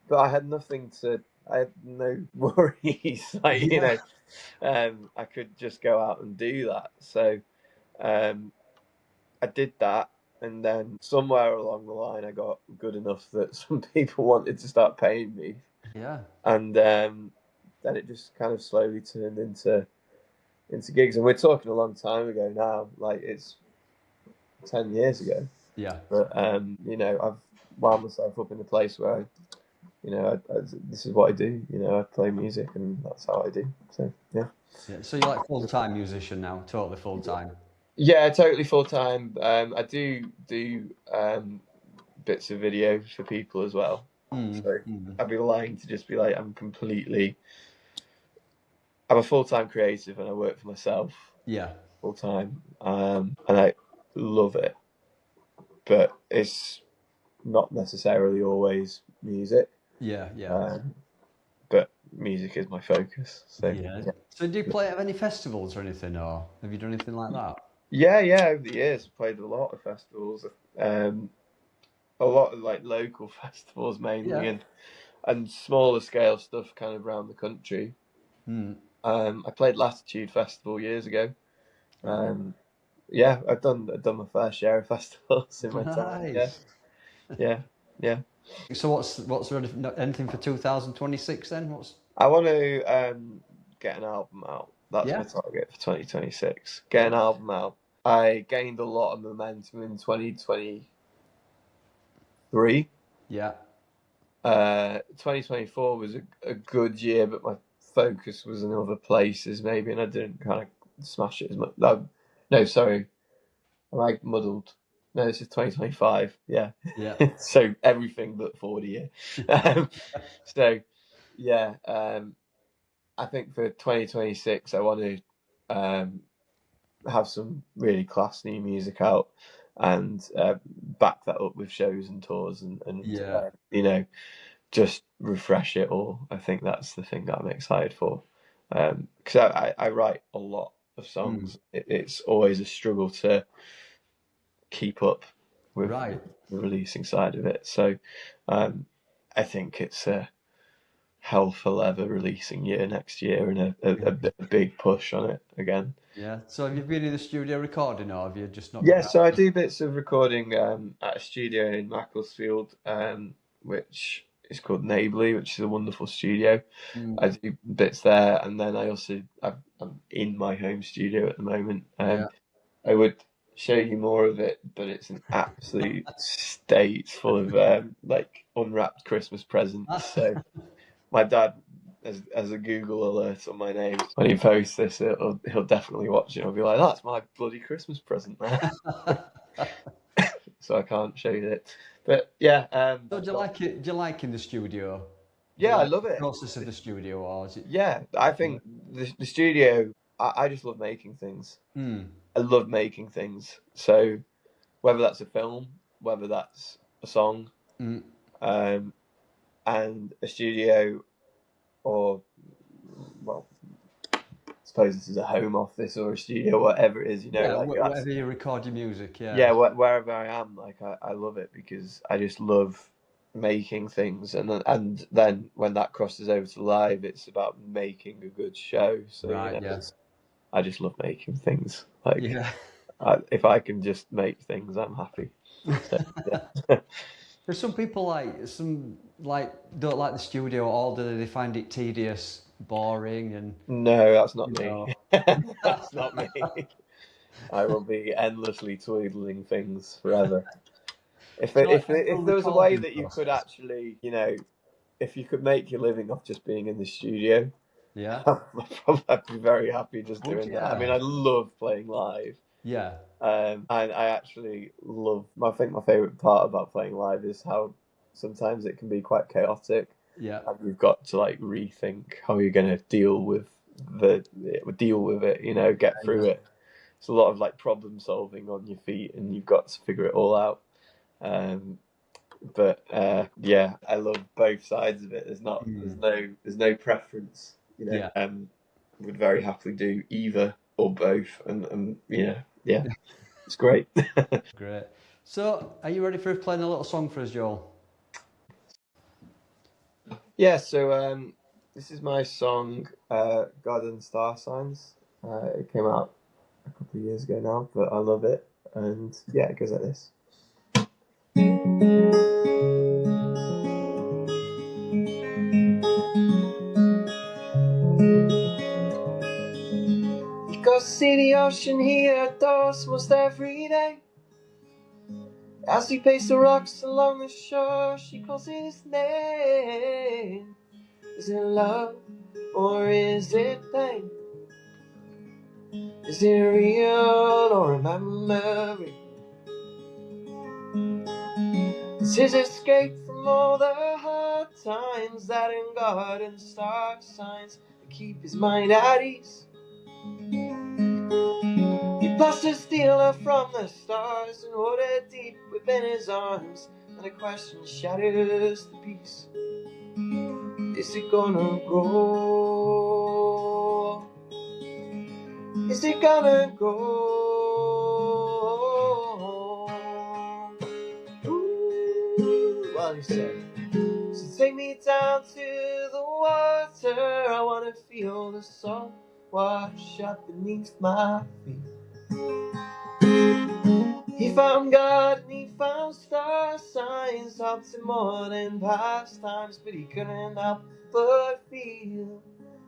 [SPEAKER 2] but I had nothing to. I had no worries. Like
[SPEAKER 1] Yeah.
[SPEAKER 2] I could just go out and do that. So um, I did that, and then somewhere along the line, I got good enough that some people wanted to start paying me,
[SPEAKER 1] Yeah.
[SPEAKER 2] and then it just kind of slowly turned into gigs. And we're talking a long time ago now, like it's 10 years ago.
[SPEAKER 1] Yeah.
[SPEAKER 2] But I've wound myself up in a place where this is what I do. I play music, and that's how I do. So yeah.
[SPEAKER 1] Yeah. So you're like full-time musician now, totally full-time.
[SPEAKER 2] Yeah, totally full time. I do bits of video for people as well.
[SPEAKER 1] Mm.
[SPEAKER 2] So
[SPEAKER 1] Mm.
[SPEAKER 2] I'd be lying to just be like I'm a full time creative, and I work for myself
[SPEAKER 1] Yeah.
[SPEAKER 2] full time, and I love it. But it's not necessarily always music.
[SPEAKER 1] Yeah. Yeah.
[SPEAKER 2] But music is my focus. So
[SPEAKER 1] Yeah. So do you play at any festivals or anything, or have you done anything like that?
[SPEAKER 2] yeah. Over the years, I've played a lot of festivals. Um, a lot of like local festivals mainly,
[SPEAKER 1] Yeah.
[SPEAKER 2] and smaller scale stuff kind of around the country. I played Latitude Festival years ago.
[SPEAKER 1] Right.
[SPEAKER 2] Yeah, I've done my fair share of festivals in my time. Yeah,
[SPEAKER 1] Nice.
[SPEAKER 2] yeah, yeah.
[SPEAKER 1] So what's ready, anything for 2026 then? What's
[SPEAKER 2] I want to get an album out. That's my
[SPEAKER 1] yeah,
[SPEAKER 2] target for 2026. Get an album out. I gained a lot of momentum in 2023.
[SPEAKER 1] yeah,
[SPEAKER 2] 2024 was a good year, but my focus was in other places maybe, and I didn't kind of smash it as much. No, sorry, am I muddled? No, this is 2025. Yeah,
[SPEAKER 1] yeah,
[SPEAKER 2] so everything but 40 year. Um, so yeah, I think for 2026 I want to have some really class new music out and back that up with shows and tours and
[SPEAKER 1] yeah.
[SPEAKER 2] you know, just refresh it all. I think that's the thing that I'm excited for. Because I write a lot of songs. It's always a struggle to keep up with
[SPEAKER 1] Right.
[SPEAKER 2] the releasing side of it. So I think it's a hell for leather releasing year next year and a big push on it again.
[SPEAKER 1] Yeah. So have you been in the studio recording, or have you just not got
[SPEAKER 2] Yeah,
[SPEAKER 1] round
[SPEAKER 2] so I
[SPEAKER 1] to it?
[SPEAKER 2] do bits of recording at a studio in Macclesfield, which is called Neighbourly, which is a wonderful studio. I do bits there, and then I'm in my home studio at the moment.
[SPEAKER 1] Yeah.
[SPEAKER 2] I would show you more of it, but it's an absolute state full of like unwrapped Christmas presents. So my dad has a Google alert on my name. When he posts this, he'll definitely watch it. He'll be like, "That's my bloody Christmas present there." So I can't show you it. But yeah,
[SPEAKER 1] So do you like it? Do you like in the studio? Do you
[SPEAKER 2] yeah, I
[SPEAKER 1] like
[SPEAKER 2] love
[SPEAKER 1] the
[SPEAKER 2] it.
[SPEAKER 1] process of the studio, or is it?
[SPEAKER 2] Yeah, I think the studio. I just love making things. I love making things. So whether that's a film, whether that's a song, um, and a studio, or well, I suppose this is a home office or a studio, whatever it is,
[SPEAKER 1] Yeah,
[SPEAKER 2] like that's
[SPEAKER 1] wherever you record your music, yeah.
[SPEAKER 2] yeah, wherever I am, like I love it because I just love making things, and then when that crosses over to live, it's about making a good show. So
[SPEAKER 1] Right, yeah.
[SPEAKER 2] I just love making things. Like
[SPEAKER 1] Yeah.
[SPEAKER 2] if I can just make things, I'm happy. So, yeah.
[SPEAKER 1] There's some people don't like the studio at all, do they? They find it tedious, boring, and
[SPEAKER 2] No, that's not
[SPEAKER 1] you
[SPEAKER 2] me.
[SPEAKER 1] know.
[SPEAKER 2] That's not me. I will be endlessly twiddling things forever.
[SPEAKER 1] So
[SPEAKER 2] If
[SPEAKER 1] actual
[SPEAKER 2] there was a way
[SPEAKER 1] recording
[SPEAKER 2] that you could
[SPEAKER 1] process.
[SPEAKER 2] actually, if you could make your living off just being in the studio,
[SPEAKER 1] Yeah.
[SPEAKER 2] I'd be very happy just
[SPEAKER 1] Would
[SPEAKER 2] doing
[SPEAKER 1] you?
[SPEAKER 2] that. I mean, I love playing live.
[SPEAKER 1] Yeah.
[SPEAKER 2] And I actually love. I think my favorite part about playing live is how sometimes it can be quite chaotic,
[SPEAKER 1] Yeah.
[SPEAKER 2] and you've got to like rethink how you're going to deal with it. Get through
[SPEAKER 1] Yeah.
[SPEAKER 2] it. It's a lot of like problem solving on your feet, and you've got to figure it all out. But yeah, I love both sides of it. There's no preference.
[SPEAKER 1] Yeah.
[SPEAKER 2] Would very happily do either or both, and yeah, it's great.
[SPEAKER 1] Great. So, are you ready for playing a little song for us, Joel?
[SPEAKER 2] Yeah, so this is my song, God and Star Signs. It came out a couple of years ago now, but I love it, and yeah, it goes like this. You go see the ocean here at Dawes most every day. As he paced the rocks along the shore, she calls his name. Is it love or is it pain? Is it real or a memory? It's his escape from all the hard times that in God and star signs that keep his mind at ease. He blessed to steal her from the stars and hold her deep within his arms, and a question shatters the peace. Is it gonna go? Is it gonna go? Ooh. well, he said, so take me down to the water. I want to feel the salt wash up beneath my feet. He found God and he found star signs, up to more than past times, but he couldn't help but feel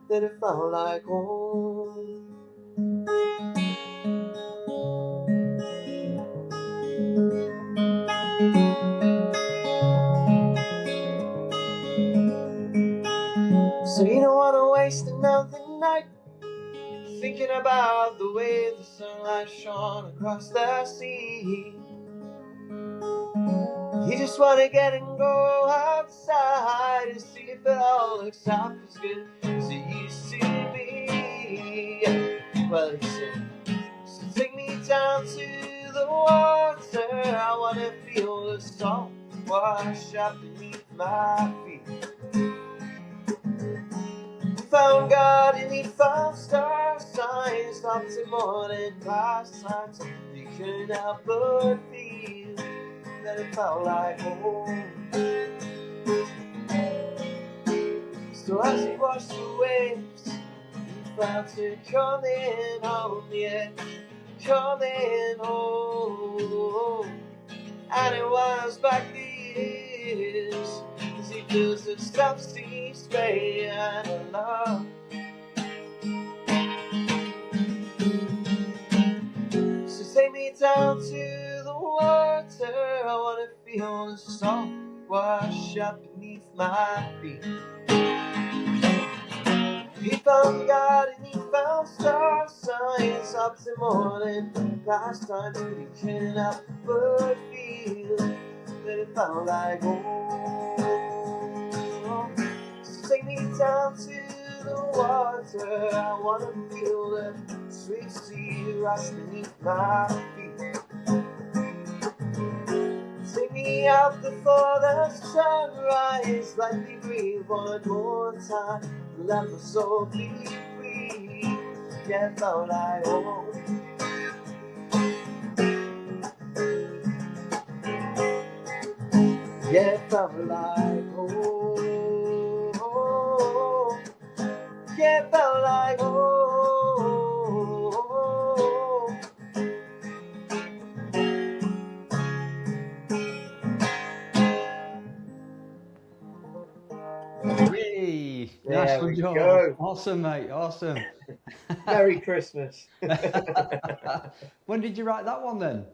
[SPEAKER 2] that it felt like home. So you don't want to waste another night thinking about the way the sunlight shone across the sea. You just want to get and go outside and see if it all looks half as good as it used to be. Well, he said, so take me down to the water. I want to feel the salt wash up beneath my feet. He found God and he found star signs, stopped him more than past times. He couldn't help but feel that it felt like home. So as he watched the waves, he felt it coming home, yeah, coming home. And it was back the years, as he feels the stuff seems straight and love. So take me down to the water. I want to feel the salt wash up beneath my feet. He found God and he found star signs, up to morning past times, but he couldn't help but feel that it felt like home. So take me down to the water. I want to feel the sweet sea rush beneath my feet. Take me out before the sunrise. Let me breathe one more time. Let my soul be free. Yeah, it felt like home. Yeah, it felt like home. Yeah, it felt like home.
[SPEAKER 1] Hey, nice
[SPEAKER 2] There
[SPEAKER 1] one,
[SPEAKER 2] we
[SPEAKER 1] Joel.
[SPEAKER 2] go.
[SPEAKER 1] Awesome, mate. Awesome.
[SPEAKER 2] Merry Christmas.
[SPEAKER 1] When did you write that one then?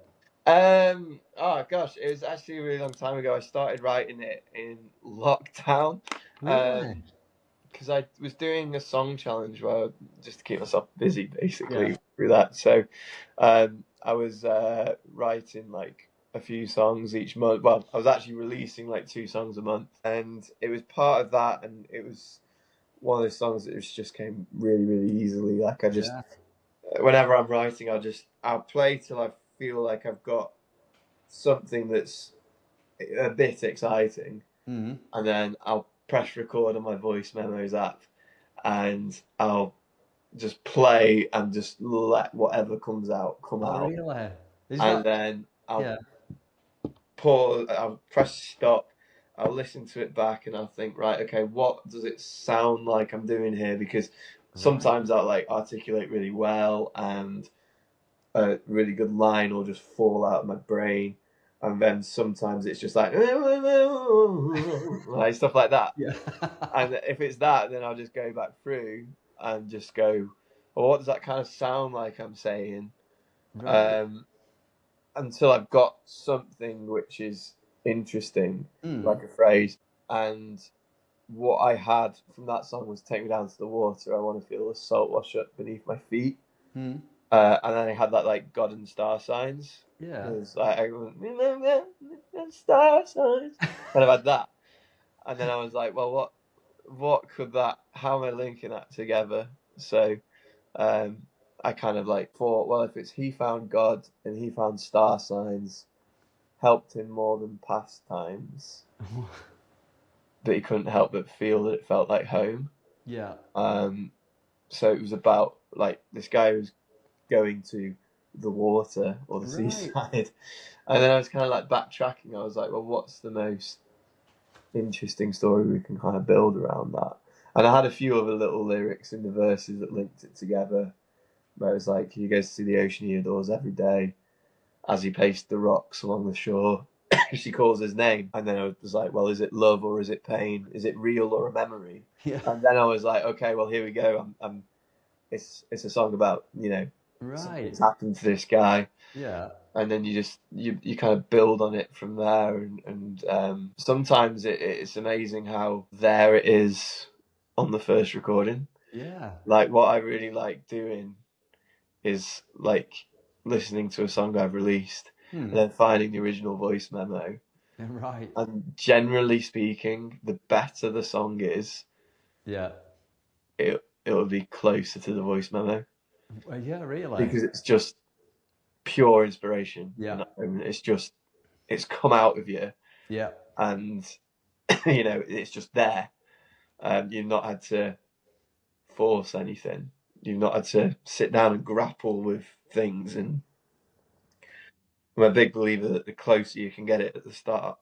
[SPEAKER 2] Oh gosh, it was actually a really long time ago. I started writing it in lockdown.
[SPEAKER 1] Really?
[SPEAKER 2] Because I was doing a song challenge where just to keep myself busy basically
[SPEAKER 1] Yeah.
[SPEAKER 2] through that. So I was writing like a few songs each month. Well, I was actually releasing like 2 songs a month, and it was part of that, and it was one of those songs that just came really, really easily. Like I just,
[SPEAKER 1] Yeah.
[SPEAKER 2] whenever I'm writing, I'll play till I feel like I've got something that's a bit exciting,
[SPEAKER 1] Mm-hmm.
[SPEAKER 2] and then I'll press record on my voice memos app, and I'll just play and just let whatever comes out come
[SPEAKER 1] Oh,
[SPEAKER 2] out,
[SPEAKER 1] really? Is
[SPEAKER 2] and
[SPEAKER 1] that?
[SPEAKER 2] then
[SPEAKER 1] Yeah.
[SPEAKER 2] I'll press stop, I'll listen to it back, and I'll think, right, okay, what does it sound like I'm doing here? Because
[SPEAKER 1] Right.
[SPEAKER 2] sometimes I'll like articulate really well, and a really good line will just fall out of my brain, and then sometimes it's just like like stuff like that.
[SPEAKER 1] Yeah.
[SPEAKER 2] And if it's that, then I'll just go back through and just go, well, what does that kind of sound like I'm saying?
[SPEAKER 1] Right.
[SPEAKER 2] Until I've got something which is interesting,
[SPEAKER 1] Mm.
[SPEAKER 2] like a phrase. And what I had from that song was "Take Me Down to the Water. I want to feel the salt wash up beneath my feet."
[SPEAKER 1] Mm.
[SPEAKER 2] And then I had that like God and star signs.
[SPEAKER 1] Yeah.
[SPEAKER 2] It was like I went, "Remember the star signs," and I've had that. And then I was like, well, what could that? How am I linking that together? So I kind of like thought, well, if it's he found God and he found star signs, helped him more than past times, but he couldn't help but feel that it felt like home.
[SPEAKER 1] Yeah.
[SPEAKER 2] So it was about like this guy who's going to the water or the
[SPEAKER 1] Right.
[SPEAKER 2] seaside, and then I was kind of like backtracking. I was like, well, what's the most interesting story we can kind of build around that. And I had a few other little lyrics in the verses that linked it together. Where it was like, he goes to see the ocean he adores every day. As he paced the rocks along the shore, she calls his name. And then I was like, well, is it love or is it pain? Is it real or a memory?
[SPEAKER 1] Yeah.
[SPEAKER 2] And then I was like, okay, well, here we go. It's a song about, you know,
[SPEAKER 1] Right.
[SPEAKER 2] something's happened to this guy.
[SPEAKER 1] Yeah.
[SPEAKER 2] And then you kind of build on it from there. And sometimes it's amazing how there it is on the first recording.
[SPEAKER 1] Yeah.
[SPEAKER 2] Like, what I really like doing is like listening to a song I've released and then finding the original voice memo.
[SPEAKER 1] Right.
[SPEAKER 2] And generally speaking, the better the song is,
[SPEAKER 1] Yeah.
[SPEAKER 2] it'll be closer to the voice memo.
[SPEAKER 1] Well, yeah, really.
[SPEAKER 2] Because it's just pure inspiration.
[SPEAKER 1] Yeah.
[SPEAKER 2] It's come out of you.
[SPEAKER 1] Yeah.
[SPEAKER 2] And you know, it's just there. You've not had to force anything. You've not had to sit down and grapple with things. And I'm a big believer that the closer you can get it at the start,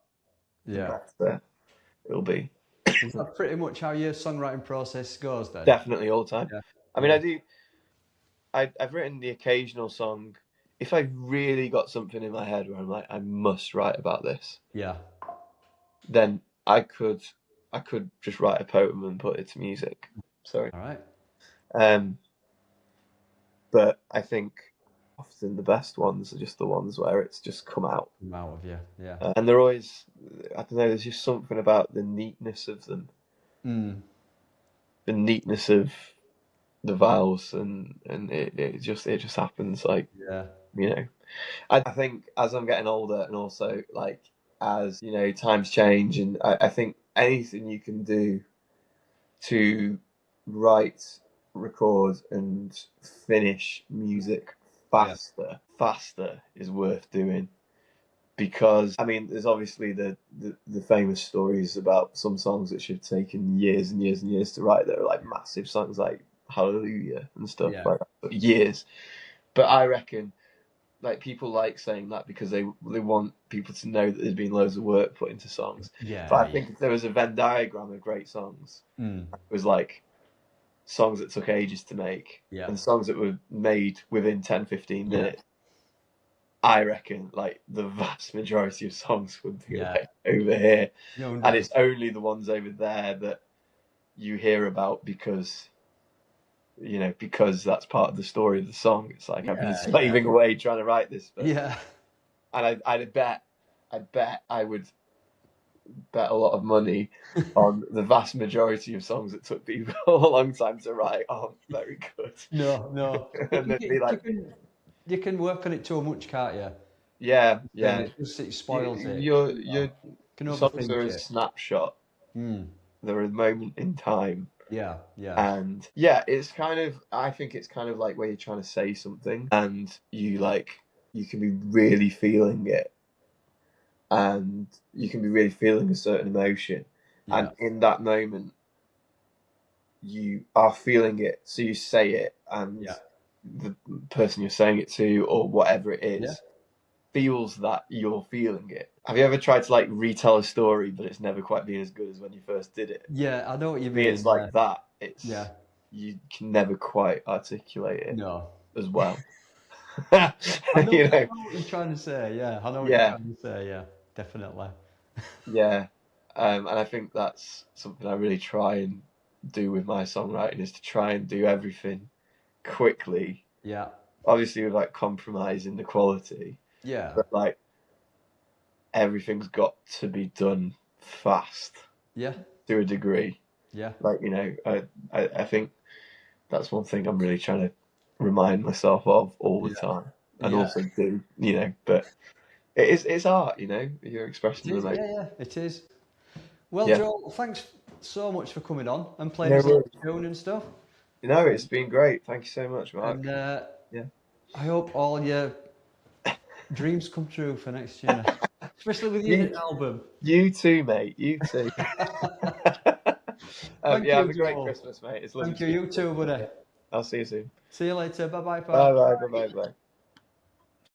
[SPEAKER 1] Yeah.
[SPEAKER 2] the better it'll be.
[SPEAKER 1] Is that pretty much how your songwriting process goes then?
[SPEAKER 2] Definitely all the time.
[SPEAKER 1] Yeah.
[SPEAKER 2] I mean, I've written the occasional song. If I've really got something in my head where I'm like, I must write about this,
[SPEAKER 1] Yeah.
[SPEAKER 2] then I could just write a poem and put it to music. Sorry.
[SPEAKER 1] All right.
[SPEAKER 2] But I think often the best ones are just the ones where it's just come out.
[SPEAKER 1] Come out of you, yeah.
[SPEAKER 2] And they're always, I don't know, there's just something about the neatness of them. The neatness of the vowels, and it just happens, like,
[SPEAKER 1] Yeah.
[SPEAKER 2] you know. I think as I'm getting older, and also like as, you know, times change, and I think anything you can do to write, record and finish music faster is worth doing. Because I mean, there's obviously the famous stories about some songs that should have taken years and years and years to write that are like massive songs like Hallelujah and stuff like that, but years. But I reckon like people like saying that because they want people to know that there's been loads of work put into songs.
[SPEAKER 1] Yeah.
[SPEAKER 2] But I think if there was a Venn diagram of great songs, it was like songs that took ages to make and songs that were made within 10-15 minutes. I reckon like the vast majority of songs would be like over here. And it's only the ones over there that you hear about because, you know, because that's part of the story of the song. It's like I've been slaving away trying to write this. But, and I'd bet I would bet a lot of money on the vast majority of songs that took people a long time to write aren't very good.
[SPEAKER 1] No.
[SPEAKER 2] And they'd be like,
[SPEAKER 1] you can work on it too much, can't you?
[SPEAKER 2] Yeah.
[SPEAKER 1] It spoils it.
[SPEAKER 2] Your songs are a snapshot. They're a moment in time.
[SPEAKER 1] Yeah.
[SPEAKER 2] And it's kind of, I think it's kind of like where you're trying to say something and you can be really feeling it. And you can be really feeling a certain emotion. And in that moment, you are feeling it. So you say it, and the person you're saying it to, or whatever it is, feels that you're feeling it. Have you ever tried to like retell a story, but it's never quite been as good as when you first did it?
[SPEAKER 1] Yeah, I know what you mean.
[SPEAKER 2] It's like that. It's you can never quite articulate it as well.
[SPEAKER 1] I know what you're trying to say. Yeah, I know what you're trying to say. Yeah, definitely.
[SPEAKER 2] And I think that's something I really try and do with my songwriting, is to try and do everything quickly.
[SPEAKER 1] Yeah.
[SPEAKER 2] Obviously, without compromising the quality.
[SPEAKER 1] Yeah.
[SPEAKER 2] But like everything's got to be done fast.
[SPEAKER 1] Yeah.
[SPEAKER 2] To a degree.
[SPEAKER 1] Yeah.
[SPEAKER 2] Like, you know, I think that's one thing I'm really trying to remind myself of all the time, and also do, you know. But it's art, you know. You're expressing the emotion.
[SPEAKER 1] Yeah, it is. Well, Joel, thanks so much for coming on and playing this tune and stuff.
[SPEAKER 2] No, it's been great. Thank you so much, Mark.
[SPEAKER 1] And I hope all your dreams come true for next year, especially with your album.
[SPEAKER 2] You too, mate. You too. Have a great Christmas, mate. It's lovely.
[SPEAKER 1] Thank you. You too, buddy.
[SPEAKER 2] I'll see you soon.
[SPEAKER 1] See you later. Bye-bye.
[SPEAKER 2] Bye.